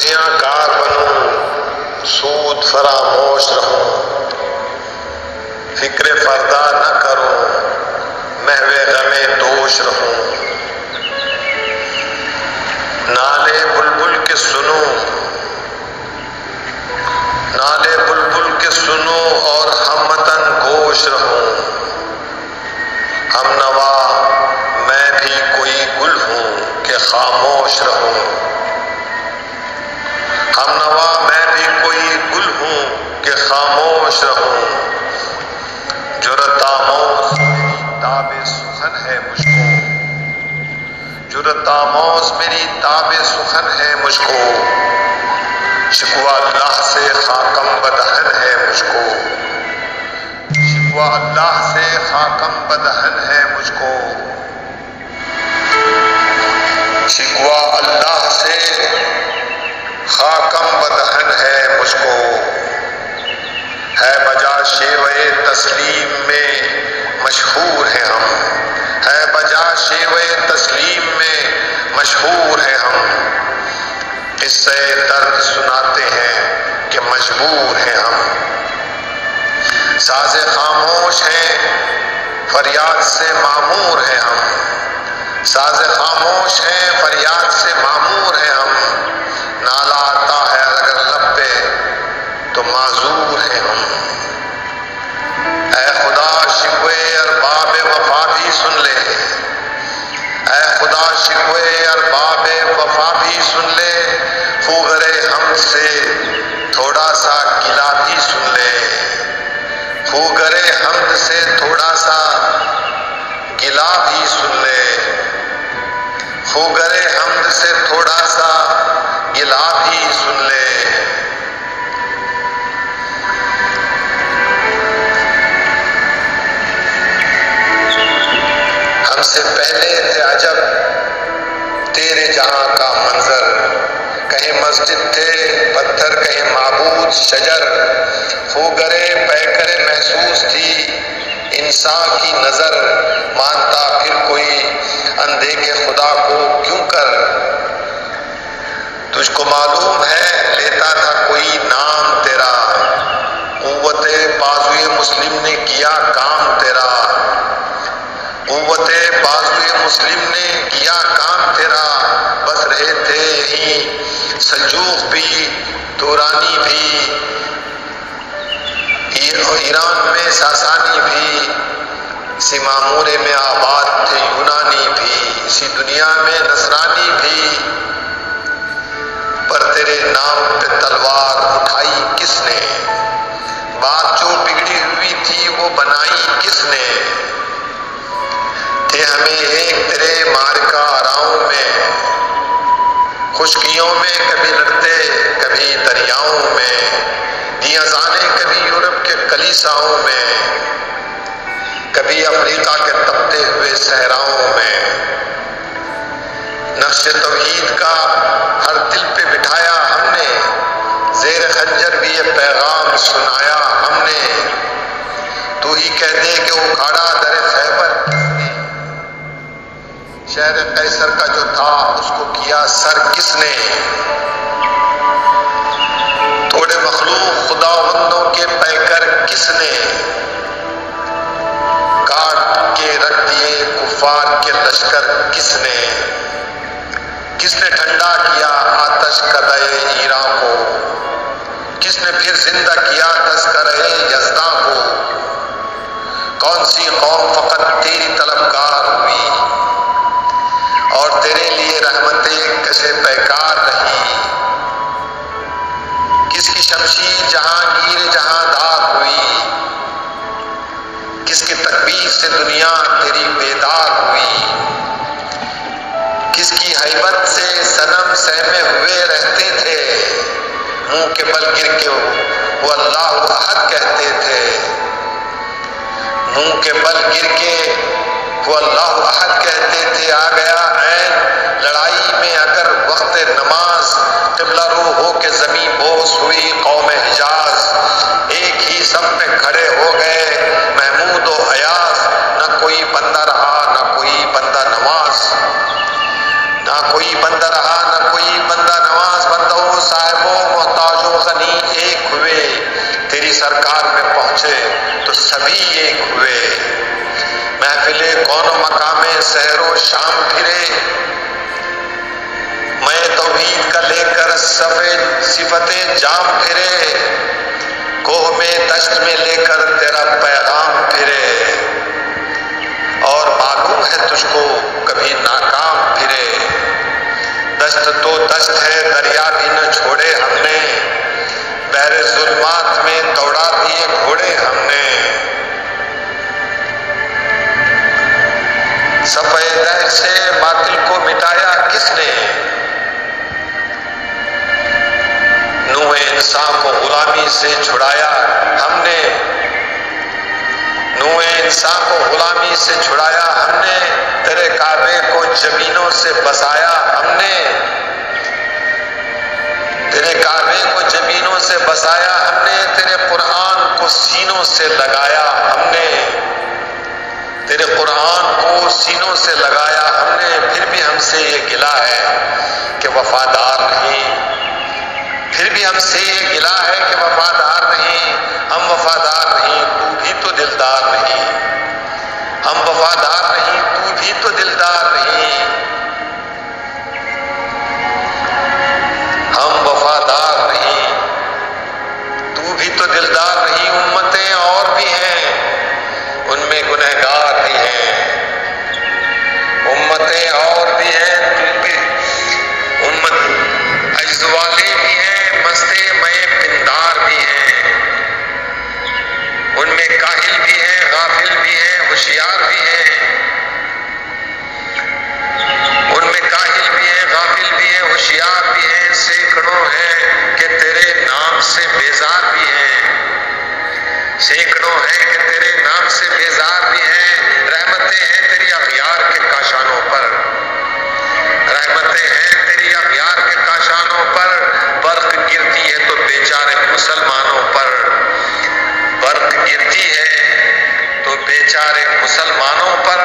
زیاں کار بنوں، سود فراموش رہوں، فکر فردا نہ کروں، محو غم دوش رہوں، نالے بلبل کے سنوں، نالے بلبل کے سنوں اور ہم وطن گوش رہوں، ہم نوا میں بھی کوئی گل ہوں کہ خاموش رہوں، ہم نوا میں بھی کوئی گل ہوں کہ خاموش رہوں، جرأت آموز میری تاب سخن ہے مجھ کو، جرأت آموز میری تاب سخن ہے مجھ کو، شکوہ اللہ سے خاکم بدہن ہے مجھ کو، شکوہ اللہ سے خاکم بدہن ہے مجھ کو، شکوہ اللہ سے خاکم بدہن ہے مجھ کو، ہے بجا شیوے تسلیم میں مشہور ہیں ہم، ہے بجا شیوے تسلیم میں مشہور ہیں ہم، قصے درد سناتے ہیں کہ مجبور ہیں ہم، ساز خاموش ہیں فریاد سے معمور ہیں ہم، ساز خاموش ہیں فریاد سے معمور ہیں ہم، نالا آتا ہے اگر لب پہ تو معذور ہیں ہم، اے خدا شکوے ارباب وفا بھی سن لے، اے خدا شکوے ارباب وفا بھی سن لے، خوغرے ہم سے تھوڑا سا گلہ بھی سن لے، خوغرے حمد سے تھوڑا سا گلہ بھی سن لے، خوغرے حمد سے تھوڑا سا گلہ بھی سن لے، ہم سے پہلے تھے عجب تیرے جہاں کا منظر، کہیں مسجد تھے پتھر کہیں معبود شجر، خوگرے پیکرے محسوس تھی انسان کی نظر، مانتا پھر کوئی اندھے کے خدا کو کیوں کر، تجھ کو معلوم ہے لیتا تھا کوئی نام تیرا، قوت بازوئے مسلم نے کیا کام تیرا، قوت بازوئے مسلم نے کیا کام تیرا، بس رہے تھے یہیں سلجوق بھی تورانی بھی، ایران میں ساسانی بھی، اسی معمورے میں آباد تھے یونانی بھی، اسی دنیا میں نصرانی بھی، پر تیرے نام پہ تلوار اٹھائی کس نے، بات جو بگڑی ہوئی تھی وہ بنائی کس نے، تھے ہمیں ایک تیرے مارکہ آراؤں میں، خشکیوں میں کبھی لڑتے کبھی دریاؤں میں، دیاں زانے کبھی یورپ کے کلیساؤں میں، کبھی افریقہ کے تپتے ہوئے صحراؤں میں، نقش توحید کا ہر دل پہ بٹھایا ہم نے، زیر خنجر بھی یہ پیغام سنایا ہم نے، تو ہی کہہ دے کہ اکھاڑا در خیبر کس نے، شہر قیصر کا جو تھا اس کو کیا سر کس نے، توڑے مخلوق خداوندوں کے پیکر کس نے، کاٹ کے رکھ دیے کفار کے لشکر کس نے، کس نے ٹھنڈا کیا آتش کدے ایراں کو، کس نے پھر زندہ کیا تذکرہ یزداں کو، کون سی قوم فقط تیری طلبگار ہوئی اور تیرے لیے رحمتیں کشے پیکار رہی، کس کی شمشیر جہانگیر جہاں دار ہوئی، کس کی تکبیر سے دنیا تیری بیدار ہوئی، کس کی ہیبت سے صنم سہمے ہوئے رہتے تھے، منہ کے بل گر کے وہ اللہ احد کہتے تھے، منہ کے بل گر کے وہ اللہ احد کہتے تھے، آ گیا عین لڑائی میں اگر وقت نماز، قبلہ رو ہو کے زمیں بوس ہوئی قوم حجاز، ایک ہی سب میں کھڑے ہو گئے محمود و ایاز، نہ کوئی بندہ رہا نہ کوئی بندہ نواز، نہ کوئی بندہ رہا نہ کوئی بندہ نواز، بندہ سبھی ایک ہوئے، محفل کون و مقام سحر و شام پھرے، میں توحید کا لے کر صفت جام پھرے، کوہ میں دشت میں لے کر تیرا پیغام پھرے، اور معلوم ہے تجھ کو کبھی ناکام پھرے، دشت تو دشت ہے دریا بھی نہ چھوڑے ہم نے، بحر ظلمات میں دوڑا دیے گھوڑے ہم نے، صفحہ دہر سے باطل کو مٹایا کس نے، نوح انسان کو غلامی سے چھڑایا ہم نے، نوح انسان کو غلامی سے چھڑایا ہم نے، تیرے کعبے کو زمینوں سے بسایا ہم نے، تیرے کعبے کو زمینوں سے بسایا ہم نے، تیرے قرآن کو سینوں سے لگایا ہم نے، تیرے قرآن کو سینوں سے لگایا ہم نے، پھر بھی ہم سے یہ گلہ ہے کہ وفادار نہیں، پھر بھی ہم سے یہ گلہ ہے کہ وفادار نہیں، ہم وفادار نہیں تو بھی تو دلدار نہیں، ہم وفادار نہیں تو بھی تو دلدار نہیں، ہم وفادار نہیں تو بھی تو دلدار نہیں، امتیں اور بھی ہیں ان میں گنہگار بھی ہیں، امتیں اور بھی ہیں تو بھی امت عجز والے بھی ہیں، مستے میں پندار بھی ہیں، ان میں کاہل بھی ہیں، غافل بھی ہیں، ہوشیار بھی ہیں، ان میں کاہل بھی ہیں، غافل بھی ہیں، ہوشیار بھی ہیں، سینکڑوں ہیں کہ تیرے نام سے بیزار بھی ہیں، سینکڑوں ہیں کہ تیرے نام سے بیزار بھی ہیں، رحمتیں ہیں تیری اغیار کے کاشانوں پر، رحمتیں ہیں تیری اغیار کے کاشانوں پر، برق گرتی ہے تو بیچارے مسلمانوں پر، برق گرتی ہے تو بیچارے مسلمانوں پر،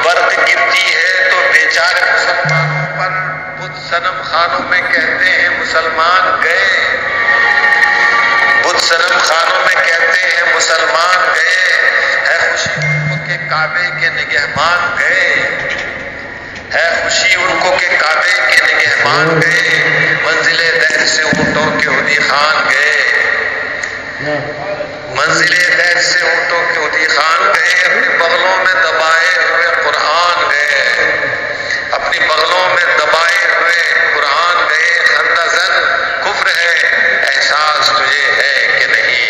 برق گرتی ہے تو بیچارے مسلمانوں پر، بت صنم خانوں میں کہتے ہیں مسلمان گئے، بت صنم خانوں میں کہتے ہیں مسلمان گئے، ہے خوشی ان کو کہ کعبے کے نگہبان گئے، ہے خوشی ان کو کہ کعبے کے نگہبان گئے، منزل دہر سے اونٹوں کے حدی خان گئے، منزل دہر سے اونٹوں کے حدی خان گئے، اپنے بغلوں میں دبائے ہوئے قرآن گئے، اپنی بغلوں میں دبائے ہوئے قرآن گئے، خندزن کفر ہے احساس تجھے ہے کہ نہیں،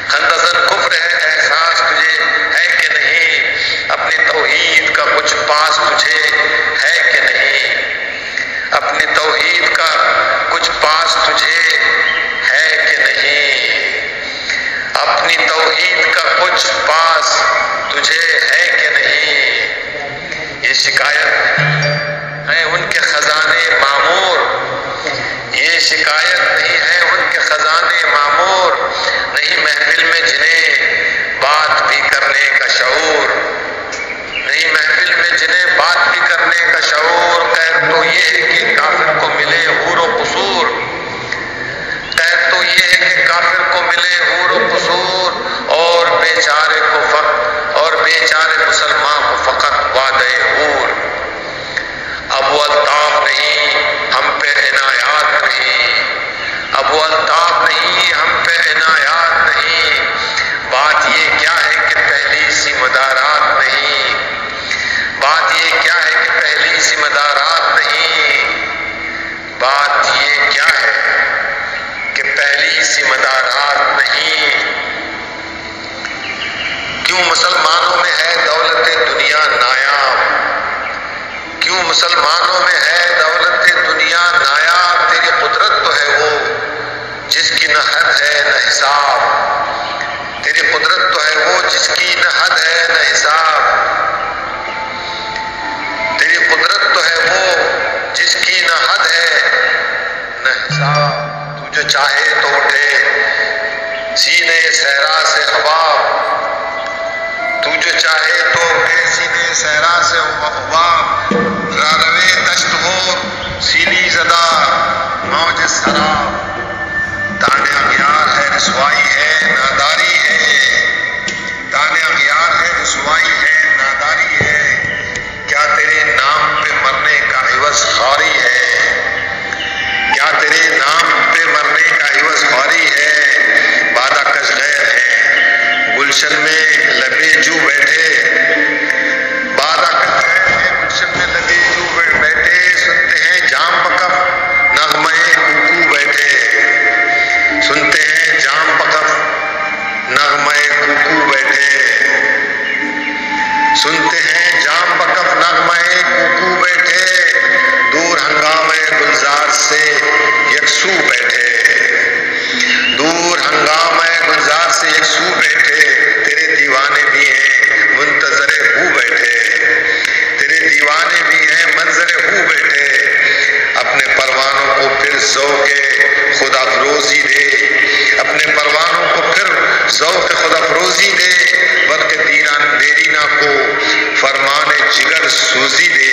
خندزن کفر ہے احساس تجھے ہے کہ نہیں، اپنی توحید کا کچھ پاس تجھے ہے کہ نہیں، اپنی توحید کا کچھ پاس تجھے ہے کہ نہیں، اپنی توحید کا کچھ پاس تجھے ہے کہ نہیں، یہ شکایت ہے ان کے خزانے معمور، یہ شکایت نہیں ہے ان کے خزانے معمور، نہیں محفل میں جنہیں بات بھی کرنے کا شعور، نہیں محفل میں جنہیں بات بھی کرنے کا شعور، قید تو یہ ہے کہ کافر کو ملے حور و قصور، قید تو یہ ہے کہ کافر کو ملے حور و قصور، اور بیچارے کو اور بیچارے مسلمان کو فقط وعدہ حور، اب وہ الطاف نہیں ہم پہ عنایات نہیں، اب وہ الطاف نہیں ہم پہ عنایات نہیں، بات یہ کیا ہے کہ پہلی سی مدارات نہیں، بات یہ کیا ہے کہ پہلی سی مدارات نہیں، بات یہ کیا ہے کہ پہلی سی مدارات نہیں، کیوں مسلمانوں میں ہے دولت دنیا نایاب، کیوں مسلمانوں میں ہے دولت دنیا نایاب، تیری قدرت تو ہے وہ جس کی نہ حد ہے نہ حساب، تیری قدرت تو ہے وہ جس کی نہ حد ہے نہ حساب، تیری قدرت تو ہے وہ جس کی نہ حد ہے نہ حساب، تو جو چاہے تو اٹھے سینے صحرا سے حباب، تو جو چاہے تو اٹھے سینے صحرا سے حباب، راروے دشت ہو سیلی زدہ موج سراب، تانے اغیار ہے رسوائی ہے ناداری ہے، دانے اغیار ہے رسوائی ہے ناداری ہے، کیا تیرے نام پہ مرنے کا عوض خواری ہے، کیا تیرے نام پہ مرنے کا عوض خواری ہے، بادہ کش غیر ہے گلشن میں لبے جو بیٹھے، بادہ کش غیر ہے گلشن میں لبے جو بیٹھے، سنتے ہیں جام پکف نغمے کوکو بیٹھے، سنتے ہیں جام پکف نغمے کوکو بیٹھے، سنتے ہیں جام پکف نغمے کوکو بیٹھے، دور ہنگامے گلزار سے یکسو بیٹھے، دور ہنگامے گلزار سے یکسو بیٹھے، تیرے دیوانے بھی ہیں منتظر ہو بیٹھے، تیرے دیوانے بھی ہیں منظر ہو بیٹھے، اپنے پروانوں کو پھر ذوق خود افروزی دے، اپنے پروانوں کو پھر ذوق خود افروزی دے، بلکہ دیرینہ کو فرمان جگر سوزی دے،